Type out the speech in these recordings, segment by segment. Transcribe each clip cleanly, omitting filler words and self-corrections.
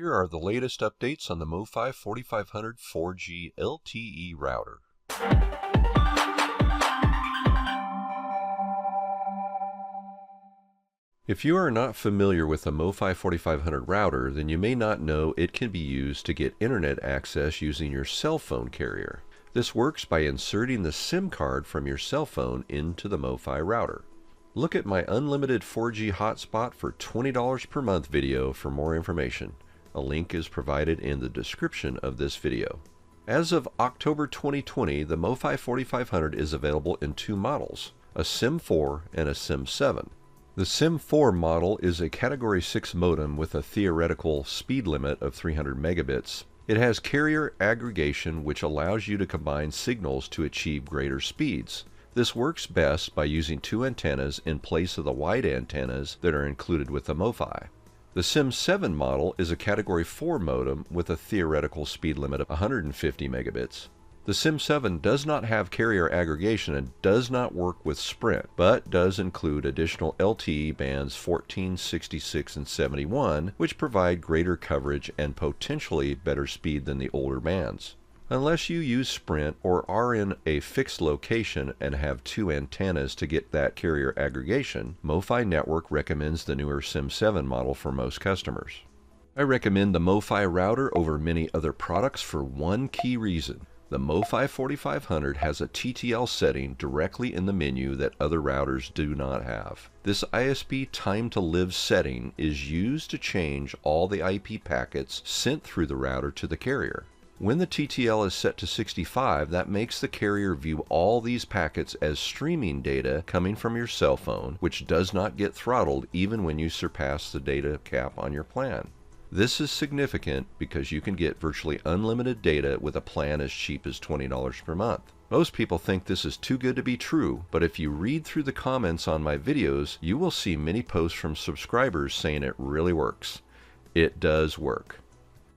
Here are the latest updates on the MoFi 4500 4G LTE router. If you are not familiar with the MoFi 4500 router, then you may not know it can be used to get internet access using your cell phone carrier. This works by inserting the SIM card from your cell phone into the MoFi router. Look at my unlimited 4G hotspot for $20 per month video for more information. A link is provided in the description of this video. As of October 2020, the MoFi 4500 is available in two models, a SIM4 and a SIM7. The SIM4 model is a Category 6 modem with a theoretical speed limit of 300 megabits. It has carrier aggregation, which allows you to combine signals to achieve greater speeds. This works best by using two antennas in place of the wide antennas that are included with the MoFi. The SIM7 model is a Category 4 modem with a theoretical speed limit of 150 megabits. The SIM7 does not have carrier aggregation and does not work with Sprint, but does include additional LTE bands 14, 66, and 71, which provide greater coverage and potentially better speed than the older bands. Unless you use Sprint or are in a fixed location and have two antennas to get that carrier aggregation, MoFi Network recommends the newer SIM7 model for most customers. I recommend the MoFi router over many other products for one key reason. The MoFi 4500 has a TTL setting directly in the menu that other routers do not have. This ISP time to live setting is used to change all the IP packets sent through the router to the carrier. When the TTL is set to 65, that makes the carrier view all these packets as streaming data coming from your cell phone, which does not get throttled even when you surpass the data cap on your plan. This is significant because you can get virtually unlimited data with a plan as cheap as $20 per month. Most people think this is too good to be true, but if you read through the comments on my videos, you will see many posts from subscribers saying it really works. It does work.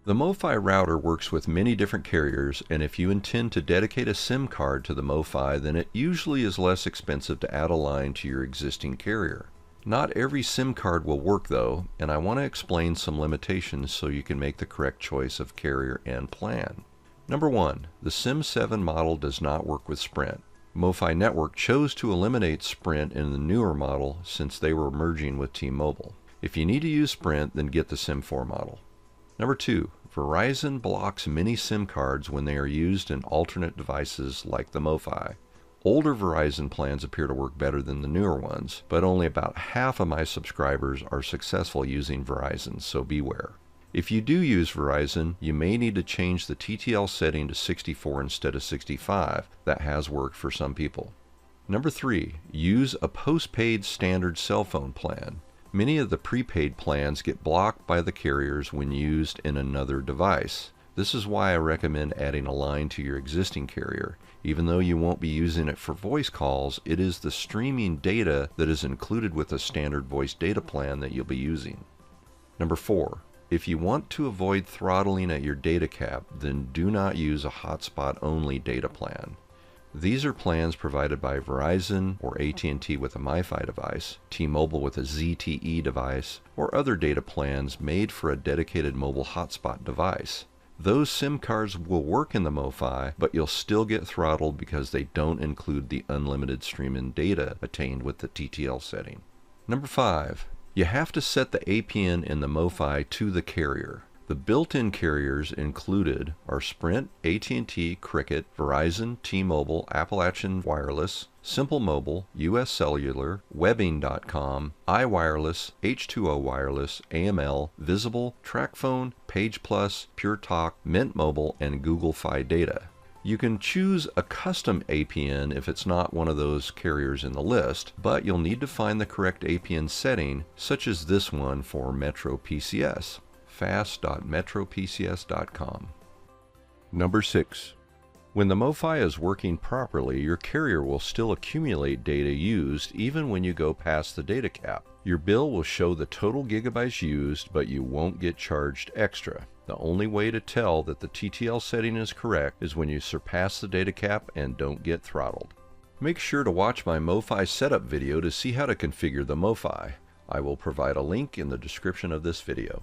The MoFi router works with many different carriers, and if you intend to dedicate a SIM card to the MoFi, then it usually is less expensive to add a line to your existing carrier. Not every SIM card will work though, and I want to explain some limitations so you can make the correct choice of carrier and plan. Number 1. The SIM7 model does not work with Sprint. MoFi Network chose to eliminate Sprint in the newer model since they were merging with T-Mobile. If you need to use Sprint, then get the SIM4 model. Number 2. Verizon blocks many SIM cards when they are used in alternate devices like the MoFi. Older Verizon plans appear to work better than the newer ones, but only about half of my subscribers are successful using Verizon, so beware. If you do use Verizon, you may need to change the TTL setting to 64 instead of 65. That has worked for some people. Number 3. Use a postpaid standard cell phone plan. Many of the prepaid plans get blocked by the carriers when used in another device. This is why I recommend adding a line to your existing carrier. Even though you won't be using it for voice calls, it is the streaming data that is included with a standard voice data plan that you'll be using. Number 4. If you want to avoid throttling at your data cap, then do not use a hotspot-only data plan. These are plans provided by Verizon or AT&T with a MiFi device, T-Mobile with a ZTE device, or other data plans made for a dedicated mobile hotspot device. Those SIM cards will work in the MoFi, but you'll still get throttled because they don't include the unlimited streaming data attained with the TTL setting. Number 5. You have to set the APN in the MoFi to the carrier. The built-in carriers included are Sprint, AT&T, Cricket, Verizon, T-Mobile, Appalachian Wireless, Simple Mobile, US Cellular, Webbing.com, iWireless, H2O Wireless, AML, Visible, TracFone, Page Plus, Pure Talk, Mint Mobile, and Google Fi Data. You can choose a custom APN if it's not one of those carriers in the list, but you'll need to find the correct APN setting, such as this one for Metro PCS. fast.metropcs.com. Number 6. When the MoFi is working properly, your carrier will still accumulate data used even when you go past the data cap. Your bill will show the total gigabytes used, but you won't get charged extra. The only way to tell that the TTL setting is correct is when you surpass the data cap and don't get throttled. Make sure to watch my MoFi setup video to see how to configure the MoFi. I will provide a link in the description of this video.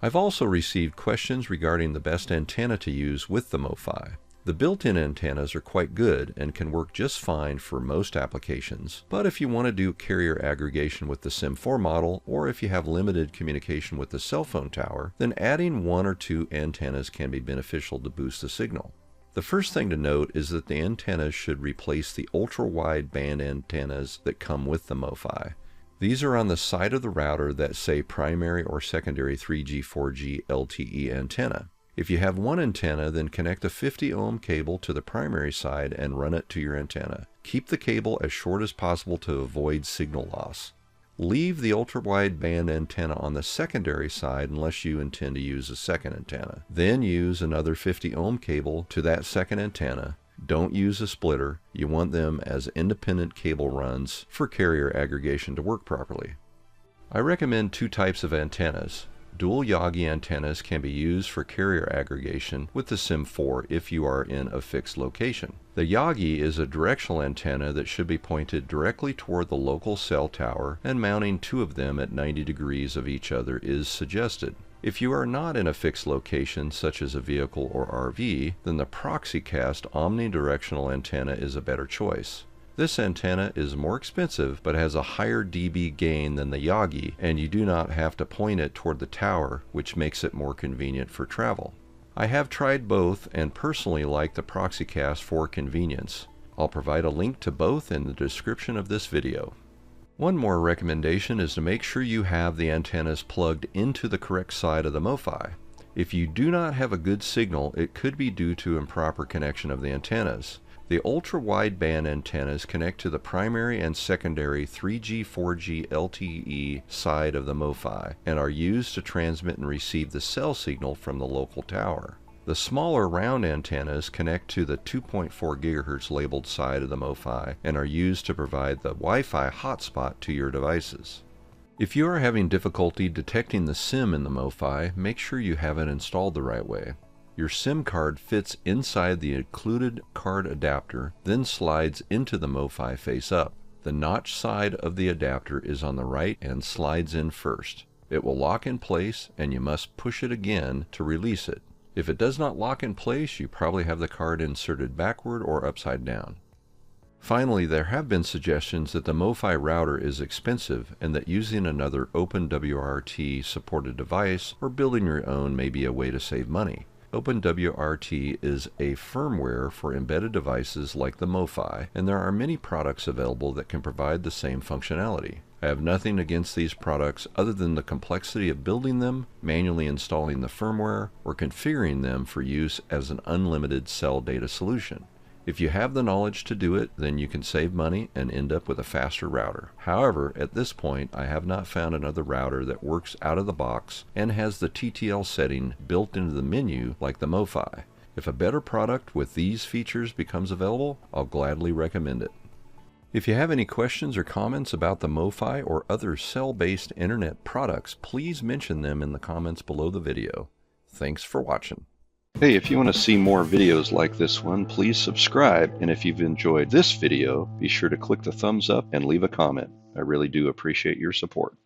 I've also received questions regarding the best antenna to use with the MoFi. The built-in antennas are quite good and can work just fine for most applications, but if you want to do carrier aggregation with the SIM4 model, or if you have limited communication with the cell phone tower, then adding 1 or 2 antennas can be beneficial to boost the signal. The first thing to note is that the antennas should replace the ultra-wide band antennas that come with the MoFi. These are on the side of the router that say primary or secondary 3G, 4G LTE antenna. If you have one antenna, then connect a 50 ohm cable to the primary side and run it to your antenna. Keep the cable as short as possible to avoid signal loss. Leave the ultra-wide band antenna on the secondary side unless you intend to use a second antenna. Then use another 50 ohm cable to that second antenna. Don't use a splitter. You want them as independent cable runs for carrier aggregation to work properly. I recommend 2 types of antennas. Dual Yagi antennas can be used for carrier aggregation with the SIM4 if you are in a fixed location. The Yagi is a directional antenna that should be pointed directly toward the local cell tower, and mounting 2 of them at 90 degrees of each other is suggested. If you are not in a fixed location such as a vehicle or RV, then the ProxyCast omnidirectional antenna is a better choice. This antenna is more expensive but has a higher dB gain than the Yagi, and you do not have to point it toward the tower, which makes it more convenient for travel. I have tried both and personally like the ProxyCast for convenience. I'll provide a link to both in the description of this video. One more recommendation is to make sure you have the antennas plugged into the correct side of the MoFi. If you do not have a good signal, it could be due to improper connection of the antennas. The ultra-wideband antennas connect to the primary and secondary 3G, 4G LTE side of the MoFi and are used to transmit and receive the cell signal from the local tower. The smaller round antennas connect to the 2.4 GHz labeled side of the MoFi and are used to provide the Wi-Fi hotspot to your devices. If you are having difficulty detecting the SIM in the MoFi, make sure you have it installed the right way. Your SIM card fits inside the included card adapter, then slides into the MoFi face up. The notch side of the adapter is on the right and slides in first. It will lock in place and you must push it again to release it. If it does not lock in place, you probably have the card inserted backward or upside down. Finally, there have been suggestions that the MoFi router is expensive and that using another OpenWRT supported device or building your own may be a way to save money. OpenWRT is a firmware for embedded devices like the MoFi, and there are many products available that can provide the same functionality. I have nothing against these products other than the complexity of building them, manually installing the firmware, or configuring them for use as an unlimited cell data solution. If you have the knowledge to do it, then you can save money and end up with a faster router. However, at this point, I have not found another router that works out of the box and has the TTL setting built into the menu like the MoFi. If a better product with these features becomes available, I'll gladly recommend it. If you have any questions or comments about the MoFi or other cell-based internet products, please mention them in the comments below the video. Thanks for watching. Hey, if you want to see more videos like this one, please subscribe, and if you've enjoyed this video, be sure to click the thumbs up and leave a comment. I really do appreciate your support.